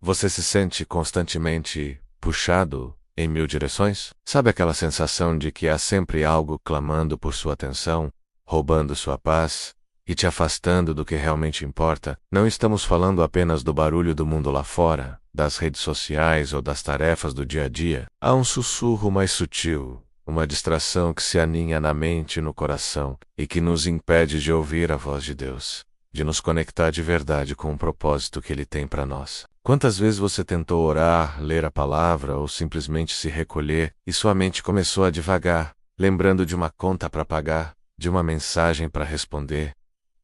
Você se sente constantemente puxado em mil direções? Sabe aquela sensação de que há sempre algo clamando por sua atenção, roubando sua paz e te afastando do que realmente importa? Não estamos falando apenas do barulho do mundo lá fora, das redes sociais ou das tarefas do dia a dia. Há um sussurro mais sutil, uma distração que se aninha na mente e no coração e que nos impede de ouvir a voz de Deus, de nos conectar de verdade com o propósito que Ele tem para nós. Quantas vezes você tentou orar, ler a palavra ou simplesmente se recolher e sua mente começou a divagar, lembrando de uma conta para pagar, de uma mensagem para responder,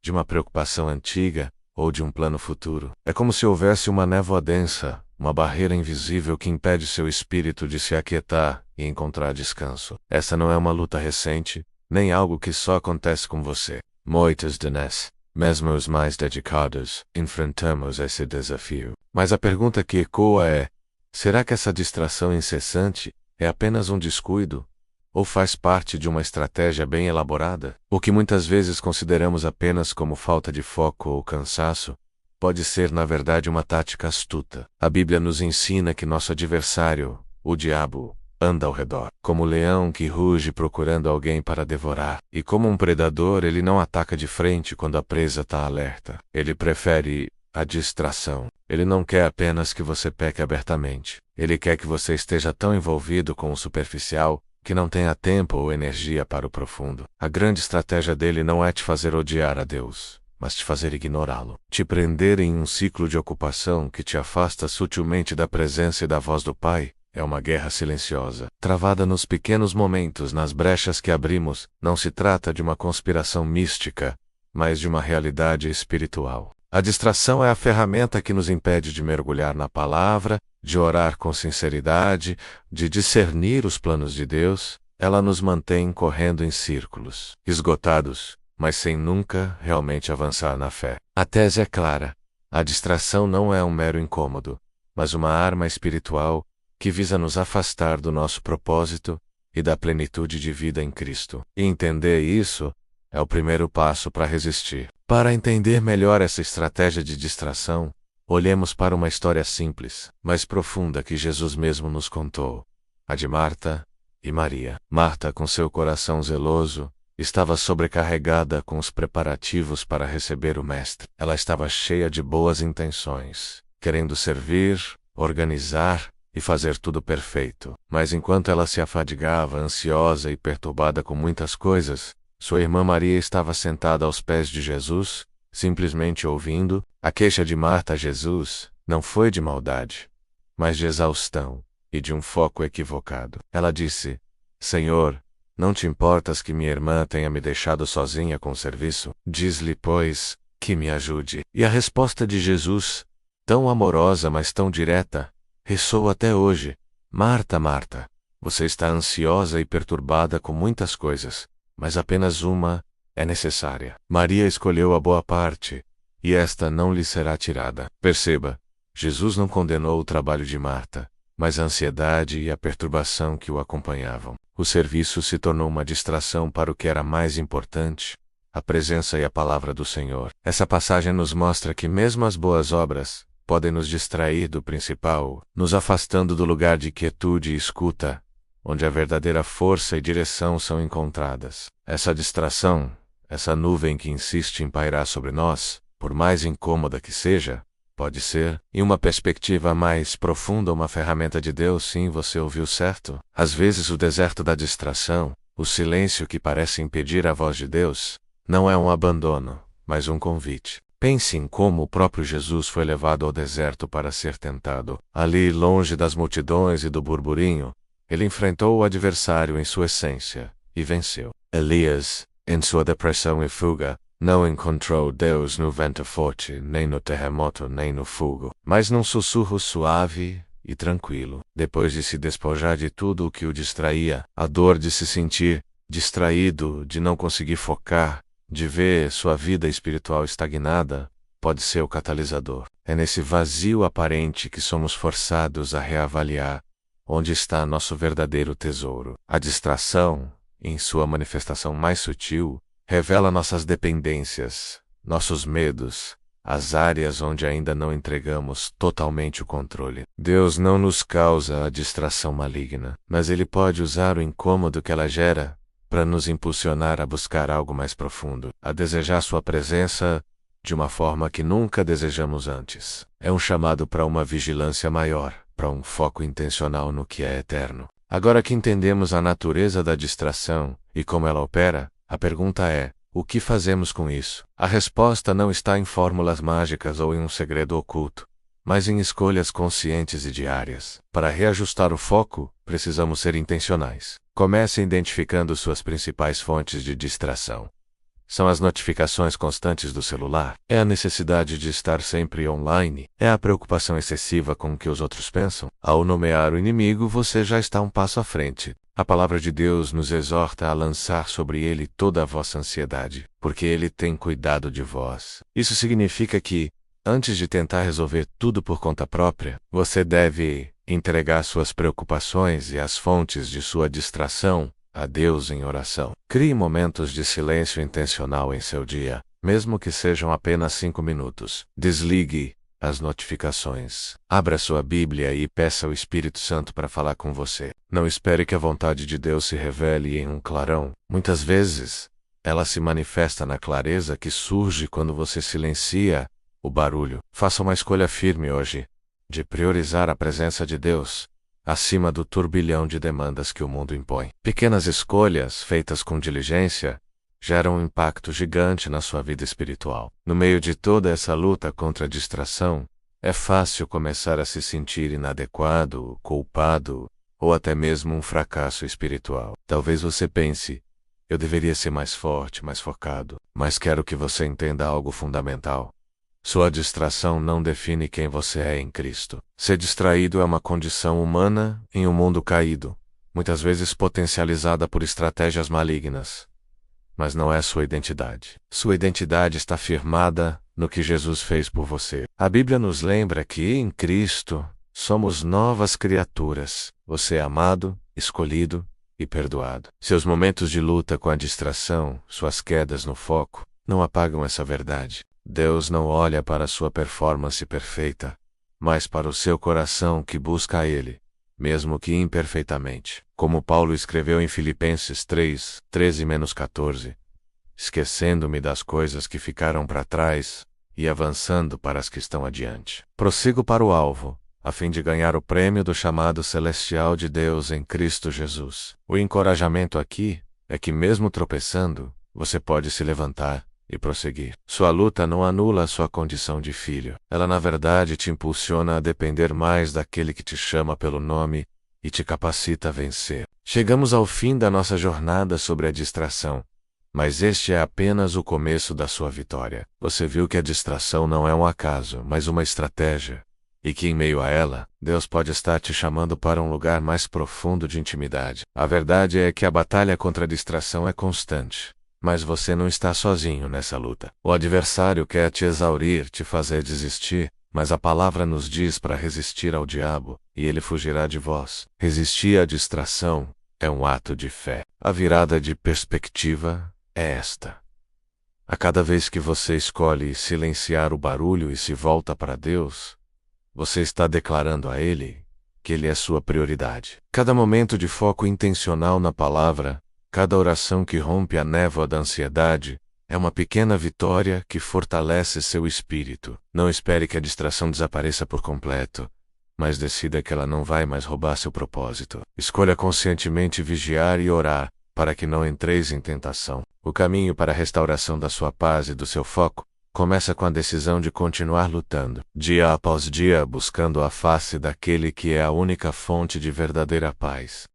de uma preocupação antiga ou de um plano futuro? É como se houvesse uma névoa densa, uma barreira invisível que impede seu espírito de se aquietar e encontrar descanso. Essa não é uma luta recente, nem algo que só acontece com você. Muitas de nós, mesmo os mais dedicados, enfrentamos esse desafio. Mas a pergunta que ecoa é: será que essa distração incessante é apenas um descuido? Ou faz parte de uma estratégia bem elaborada? O que muitas vezes consideramos apenas como falta de foco ou cansaço, pode ser na verdade uma tática astuta. A Bíblia nos ensina que nosso adversário, o diabo, anda ao redor, como um leão que ruge procurando alguém para devorar. E como um predador, ele não ataca de frente quando a presa está alerta. Ele prefere a distração. Ele não quer apenas que você peque abertamente. Ele quer que você esteja tão envolvido com o superficial que não tenha tempo ou energia para o profundo. A grande estratégia dele não é te fazer odiar a Deus, mas te fazer ignorá-lo. Te prender em um ciclo de ocupação que te afasta sutilmente da presença e da voz do Pai. É uma guerra silenciosa, travada nos pequenos momentos, nas brechas que abrimos. Não se trata de uma conspiração mística, mas de uma realidade espiritual. A distração é a ferramenta que nos impede de mergulhar na palavra, de orar com sinceridade, de discernir os planos de Deus. Ela nos mantém correndo em círculos, esgotados, mas sem nunca realmente avançar na fé. A tese é clara: a distração não é um mero incômodo, mas uma arma espiritual que visa nos afastar do nosso propósito e da plenitude de vida em Cristo. E entender isso é o primeiro passo para resistir. Para entender melhor essa estratégia de distração, olhemos para uma história simples, mas profunda que Jesus mesmo nos contou: a de Marta e Maria. Marta, com seu coração zeloso, estava sobrecarregada com os preparativos para receber o Mestre. Ela estava cheia de boas intenções, querendo servir, organizar e fazer tudo perfeito. Mas enquanto ela se afadigava, ansiosa e perturbada com muitas coisas, sua irmã Maria estava sentada aos pés de Jesus, simplesmente ouvindo. A queixa de Marta a Jesus não foi de maldade, mas de exaustão e de um foco equivocado. Ela disse: Senhor, não te importas que minha irmã tenha me deixado sozinha com o serviço? Diz-lhe, pois, que me ajude. E a resposta de Jesus, tão amorosa mas tão direta, ressoa até hoje: Marta, Marta, você está ansiosa e perturbada com muitas coisas, mas apenas uma é necessária. Maria escolheu a boa parte, e esta não lhe será tirada. Perceba, Jesus não condenou o trabalho de Marta, mas a ansiedade e a perturbação que o acompanhavam. O serviço se tornou uma distração para o que era mais importante: a presença e a palavra do Senhor. Essa passagem nos mostra que mesmo as boas obras podem nos distrair do principal, nos afastando do lugar de quietude e escuta, onde a verdadeira força e direção são encontradas. Essa distração, essa nuvem que insiste em pairar sobre nós, por mais incômoda que seja, pode ser, em uma perspectiva mais profunda, uma ferramenta de Deus. Sim, você ouviu certo. Às vezes o deserto da distração, o silêncio que parece impedir a voz de Deus, não é um abandono, mas um convite. Pense em como o próprio Jesus foi levado ao deserto para ser tentado. Ali, longe das multidões e do burburinho, ele enfrentou o adversário em sua essência e venceu. Elias, em sua depressão e fuga, não encontrou Deus no vento forte, nem no terremoto, nem no fogo, mas num sussurro suave e tranquilo. Depois de se despojar de tudo o que o distraía, a dor de se sentir distraído, de não conseguir focar, de ver sua vida espiritual estagnada, pode ser o catalisador. É nesse vazio aparente que somos forçados a reavaliar onde está nosso verdadeiro tesouro. A distração, em sua manifestação mais sutil, revela nossas dependências, nossos medos, as áreas onde ainda não entregamos totalmente o controle. Deus não nos causa a distração maligna, mas Ele pode usar o incômodo que ela gera para nos impulsionar a buscar algo mais profundo, a desejar Sua presença de uma forma que nunca desejamos antes. É um chamado para uma vigilância maior, para um foco intencional no que é eterno. Agora que entendemos a natureza da distração e como ela opera, a pergunta é: o que fazemos com isso? A resposta não está em fórmulas mágicas ou em um segredo oculto, mas em escolhas conscientes e diárias. Para reajustar o foco, precisamos ser intencionais. Comece identificando suas principais fontes de distração. São as notificações constantes do celular? É a necessidade de estar sempre online? É a preocupação excessiva com o que os outros pensam? Ao nomear o inimigo, você já está um passo à frente. A palavra de Deus nos exorta a lançar sobre ele toda a vossa ansiedade, porque ele tem cuidado de vós. Isso significa que, antes de tentar resolver tudo por conta própria, você deve entregar suas preocupações e as fontes de sua distração a Deus em oração. Crie momentos de silêncio intencional em seu dia, mesmo que sejam apenas 5 minutos. Desligue as notificações. Abra sua Bíblia e peça ao Espírito Santo para falar com você. Não espere que a vontade de Deus se revele em um clarão. Muitas vezes, ela se manifesta na clareza que surge quando você silencia o barulho. Faça uma escolha firme hoje, de priorizar a presença de Deus acima do turbilhão de demandas que o mundo impõe. Pequenas escolhas, feitas com diligência, geram um impacto gigante na sua vida espiritual. No meio de toda essa luta contra a distração, é fácil começar a se sentir inadequado, culpado, ou até mesmo um fracasso espiritual. Talvez você pense: eu deveria ser mais forte, mais focado. Mas quero que você entenda algo fundamental. Sua distração não define quem você é em Cristo. Ser distraído é uma condição humana em um mundo caído, muitas vezes potencializada por estratégias malignas. Mas não é sua identidade. Sua identidade está firmada no que Jesus fez por você. A Bíblia nos lembra que, em Cristo, somos novas criaturas. Você é amado, escolhido e perdoado. Seus momentos de luta com a distração, suas quedas no foco, não apagam essa verdade. Deus não olha para a sua performance perfeita, mas para o seu coração que busca a Ele, mesmo que imperfeitamente. Como Paulo escreveu em Filipenses 3, 13-14, esquecendo-me das coisas que ficaram para trás e avançando para as que estão adiante. Prossigo para o alvo, a fim de ganhar o prêmio do chamado celestial de Deus em Cristo Jesus. O encorajamento aqui é que, mesmo tropeçando, você pode se levantar e prosseguir. Sua luta não anula a sua condição de filho. Ela, na verdade, te impulsiona a depender mais daquele que te chama pelo nome e te capacita a vencer. Chegamos ao fim da nossa jornada sobre a distração, mas este é apenas o começo da sua vitória. Você viu que a distração não é um acaso, mas uma estratégia, e que em meio a ela, Deus pode estar te chamando para um lugar mais profundo de intimidade. A verdade é que a batalha contra a distração é constante. Mas você não está sozinho nessa luta. O adversário quer te exaurir, te fazer desistir, mas a palavra nos diz para resistir ao diabo, e ele fugirá de vós. Resistir à distração é um ato de fé. A virada de perspectiva é esta: a cada vez que você escolhe silenciar o barulho e se volta para Deus, você está declarando a Ele que Ele é sua prioridade. Cada momento de foco intencional na palavra, cada oração que rompe a névoa da ansiedade, é uma pequena vitória que fortalece seu espírito. Não espere que a distração desapareça por completo, mas decida que ela não vai mais roubar seu propósito. Escolha conscientemente vigiar e orar, para que não entreis em tentação. O caminho para a restauração da sua paz e do seu foco começa com a decisão de continuar lutando, dia após dia, buscando a face daquele que é a única fonte de verdadeira paz.